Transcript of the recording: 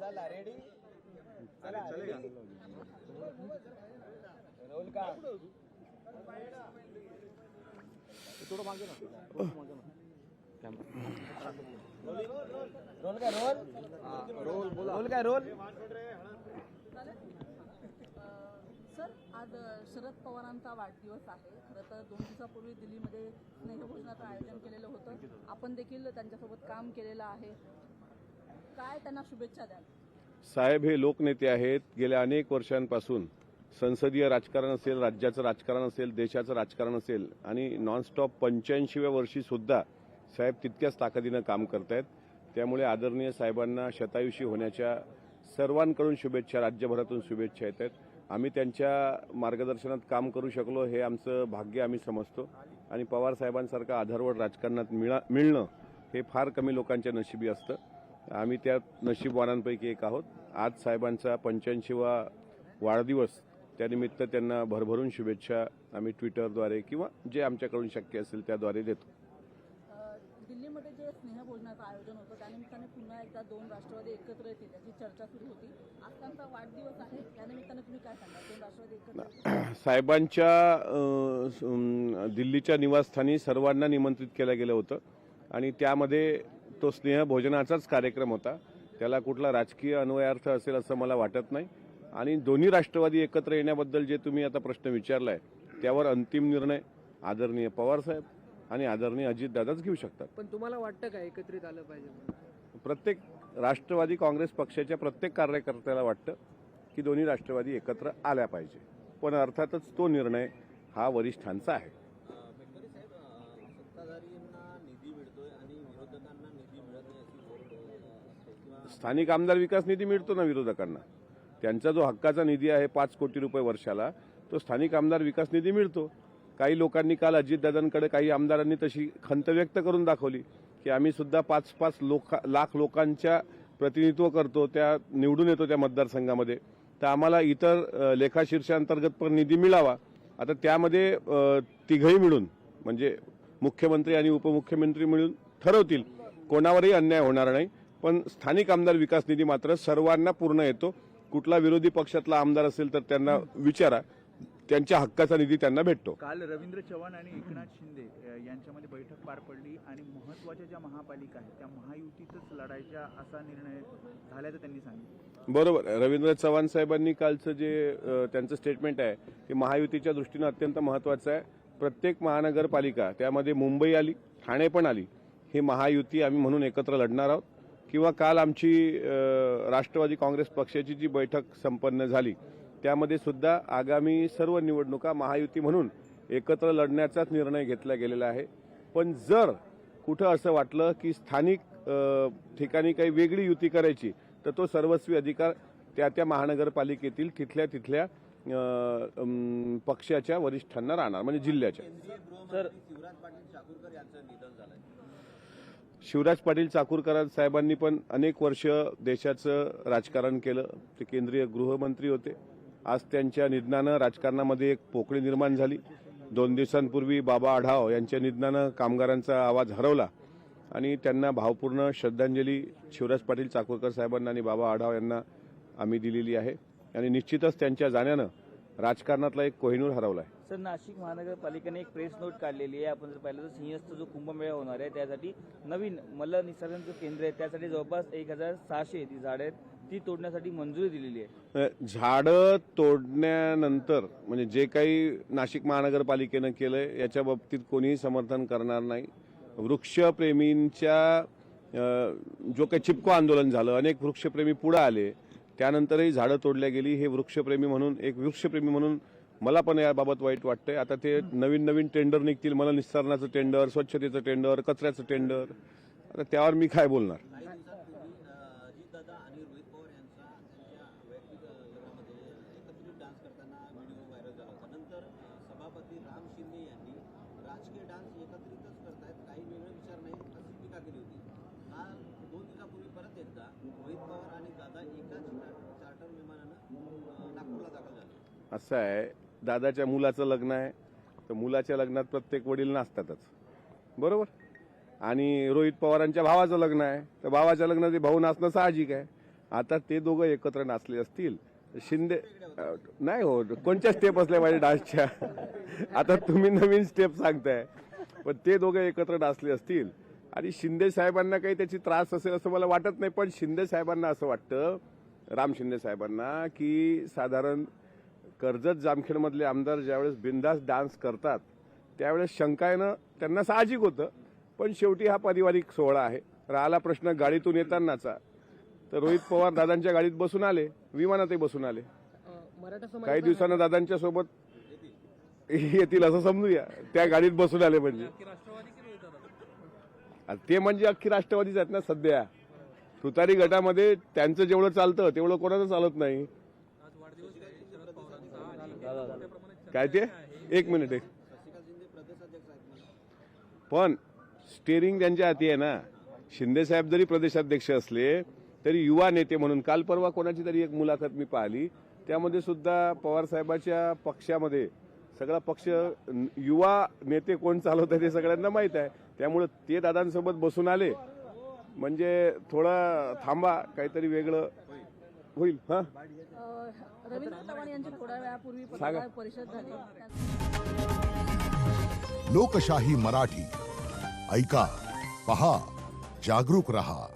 चला रेडी चला ready roll का थोडं मागे ना रोल का रोल बोला रोल का रोल सर आज शरद पवारांचा वाढदिवस आहे. खरं तर 2 दिवसापूर्वी दिल्लीमध्ये स्नेहभोजनाचं आयोजन केलेलं होतं. आपण देखील त्यांच्यासोबत काम केलेलं आहे. काय त्यांना शुभेच्छा द्याल? साहेब हे लोकनेते आहेत. गेल्या अनेक वर्षांपासून संसदीय राजकारण असेल, राज्याचं राजकारण असेल, देशाचं राजकारण असेल आणि नॉनस्टॉप 85व्या वर्षी सुद्धा साहेब तितक्याच ताकदीनं काम करतायत. त्यामुळे आदरणीय साहेबांना शतायुषी होण्याच्या सर्वांकडून शुभेच्छा, राज्यभरातून शुभेच्छा येत आहेत. आम्ही त्यांच्या मार्गदर्शनात काम करू शकलो हे आमचं भाग्य आम्ही समजतो आणि पवार साहेबांसारखा आधारवड राजकारणात मिळणं हे फार कमी लोकांच्या नशिबी असतं. आम्ही त्या नशीबवानांपैकी एक आहोत. आज साहेबांचा 85वा वाढदिवस, त्यानिमित्त त्यांना भरभरून शुभेच्छा आम्ही ट्विटरद्वारे किंवा जे आमच्याकडून शक्य असेल त्याद्वारे देतो. दिल्लीमध्ये जे स्नेहभोजनाचं आयोजन होतं त्यानिमित्ताने पुन्हा एकदा 2 राष्ट्रवादी एकत्र येतील याची चर्चा सुरू होती. आज त्यांचा वाढदिवस आहे, त्यानिमित्ताने तुम्ही काय सांगाल? 2 राष्ट्रवादी एकत्र साहेबांच्या दिल्लीच्या निवासस्थानी सर्वांना निमंत्रित केलं गेलं होतं आणि त्यामध्ये तो स्नेहभोजनाचाच कार्यक्रम होता. त्याला कुठला राजकीय अन्वयार्थ असेल असं मला वाटत नाही. आणि दोन्ही राष्ट्रवादी एकत्र येण्याबद्दल जे तुम्ही आता प्रश्न विचारलाय त्यावर अंतिम निर्णय आदरणीय पवारसाहेब आणि आदरणीय अजितदादाच घेऊ शकतात. पण तुम्हाला वाटतं का एकत्रित आलं पाहिजे? प्रत्येक राष्ट्रवादी काँग्रेस पक्षाच्या प्रत्येक कार्यकर्त्याला वाटतं की दोन्ही राष्ट्रवादी एकत्र आल्या पाहिजे, पण अर्थातच तो निर्णय हा वरिष्ठांचा आहे. मेटकरी साहेब, सत्ताधारींना निधी मिळतोय आणि विरोधकांना निधी मिळत नाही अशी किंवा स्थानिक आमदार विकास निधी मिळतो ना विरोधकांना. त्यांचा जो हक्काचा निधी आहे 5 कोटी रुपये वर्षाला, तो स्थानिक आमदार विकास निधी मिळतो. काही लोकांनी काल अजितदादांकडे, काही आमदारांनी तशी खंत व्यक्त करून दाखवली की आम्ही सुद्धा 5-5 लाख लोकांच्या प्रतिनिधित्व करतो, त्या निवडून येतो त्या मतदारसंघामध्ये, तर आम्हाला इतर लेखाशीर्षांतर्गत पण निधी मिळावा. आता त्यामध्ये तिघही मिळून म्हणजे मुख्यमंत्री आणि उपमुख्यमंत्री मिळून ठरवतील, कोणावरही अन्याय होणार नाही. पण स्थानिक आमदार विकास निधी मात्र सर्वांना पूर्ण येतो. कुठला विरोधी पक्षातला आमदार असेल तर त्यांना विचारा, त्यांच्या हक्काचा निधी त्यांना भेटतो. काल रवींद्र चव्हाण आणि एकनाथ शिंदे यांच्यामध्ये बैठक पार पडली आणि महत्त्वाच्या ज्या महापालिका आहेत त्या महायुतीतच लढायच्या असा निर्णय झाल्याचं त्यांनी सांगितलं. बरोबर. रवींद्र चव्हाण साहेबांनी कालचं जे त्यांचं स्टेटमेंट आहे ते महायुतीच्या दृष्टीनं अत्यंत महत्त्वाचं आहे. प्रत्येक महानगरपालिका, त्यामध्ये मुंबई आली, ठाणे पण आली, हे महायुती आम्ही म्हणून एकत्र लढणार आहोत. किंवा काल आमची राष्ट्रवादी काँग्रेस पक्षाची जी बैठक संपन्न झाली त्यामध्ये सुद्धा आगामी सर्व निवडणुका महायुती म्हणून एकत्र लढण्याचाच निर्णय घेतला गेलेला आहे. पण जर कुठं असं वाटलं की स्थानिक ठिकाणी काही वेगळी युती करायची तर तो सर्वस्वी अधिकार त्या महानगरपालिकेतील तिथल्या पक्षाच्या वरिष्ठांना राहणार, म्हणजे जिल्ह्याच्या. सर, शिवराज पाटील चाकूरकर यांचं निधन झालंय. शिवराज पाटील चाकूरकर साहेबांनी पण अनेक वर्ष देशाचं राजकारण केलं. ते केंद्रीय गृहमंत्री होते. आज त्यांच्या निधनानं राजकारणामध्ये एक पोकळी निर्माण झाली. 2 दिवसांपूर्वी बाबा आढाव यांच्या निधनानं कामगारांचा आवाज हरवला आणि त्यांना भावपूर्ण श्रद्धांजली शिवराज पाटील चाकूरकर साहेबांना आणि बाबा आढाव यांना आम्ही दिलेली आहे. आणि निश्चितच त्यांच्या जाण्यानं राजकारणातला एक कोहिनूर हरवला आहे. सर, नाशिक महानगरपालिकेने एक प्रेस नोट काढलेली आहे. आपण जर पाहिलं तर सिंहस्थ जो कुंभमेळा होणार आहे त्यासाठी नवीन मल्ल निसर्गाचं केंद्र आहे, त्यासाठी जवळपास 1600 ती झाडं आहेत ती तोडण्यासाठी मंजुरी दिलेली आहे. झाडं तोडण्यानंतर म्हणजे जे काही नाशिक महानगरपालिकेनं केलंय याच्या बाबतीत कोणीही समर्थन करणार नाही. वृक्षप्रेमींच्या जो काही चिपको आंदोलन झालं, अनेक वृक्षप्रेमी पुढे आले, त्यानंतरही झाडं तोडल्या गेली. हे वृक्षप्रेमी म्हणून मला पण याबाबत वाईट वाटतंय. आता ते नवीन टेंडर निघतील, मला निस्सारणाचं टेंडर, स्वच्छतेचं टेंडर, कचऱ्याचं टेंडर, आता त्यावर मी काय बोलणार. काही दिवसांपूर्वी अजितदादा आणि रोहित पवार यांचा त्यांच्या वैयक्तिक जगामध्ये एकत्रित डान्स करताना व्हिडिओ व्हायरल झाला होता. नंतर सभापती राम शिंदे यांनी राजकीय डान्स एकत्रितच करतायत, काही वेगळे विचार नाही अशी टीका केली होती. काल 2 दिवसापूर्वी परत एकदा रोहित पवार आणि दादा एकाच चार्टर विमानानं नागपूरला दाखल झाले. असं आहे, दादाच्या मुलाचं लग्न आहे तर मुलाच्या लग्नात प्रत्येक वडील नाचतातच, बरोबर. आणि रोहित पवारांच्या भावाचं लग्न आहे तर भावाच्या लग्नात भाऊ नाचणं साहजिक आहे. आता ते दोघं एकत्र नाचले असतील. शिंदे नाही हो, कोणत्या स्टेप असल्या माझ्या डान्सच्या? आता तुम्ही नवीन स्टेप सांगताय, पण ते दोघं एकत्र नाचले असतील आणि शिंदे साहेबांना काही त्याची त्रास असेल असं मला वाटत नाही. पण शिंदे साहेबांना असं वाटतं, राम शिंदे साहेबांना, की साधारण कर्जत जामखेडमधले आमदार ज्यावेळेस बिनधास्त डान्स करतात त्यावेळेस शंका येणं त्यांना साहजिक होतं. पण शेवटी हा पारिवारिक सोहळा आहे. राहिला प्रश्न गाडीतून येतानाचा, तर रोहित पवार दादांच्या गाडीत बसून आले, विमानातही बसून आले. काही दिवसानं दादांच्या सोबत येतील असं समजूया. त्या गाडीत बसून आले म्हणजे ते म्हणजे अख्खी राष्ट्रवादीच आहेत ना सध्या. तुतारी गटामध्ये त्यांचं जेवढं चालतं तेवढं कोणाचं चालत नाही. काय ते? एक मिनिट. पण स्टेरिंग त्यांच्या हाती आहे ना. शिंदे साहेब जरी प्रदेशाध्यक्ष असले तरी युवा नेते म्हणून काल परवा कोणाची तरी एक मुलाखत मी पाहिली, त्यामध्ये सुद्धा पवार साहेबाच्या पक्षामध्ये सगळा पक्ष युवा नेते कोण चालवतात हे सगळ्यांना माहित आहे. त्यामुळे ते दादांसोबत बसून आले म्हणजे थोडा थांबा, काहीतरी वेगळं होईल. हा, रवींद्र चव्हाण यांची थोड्या वेळापूर्वी पत्रकार परिषद झाली. लोकशाही मराठी ऐका, पहा, जागरूक रहा.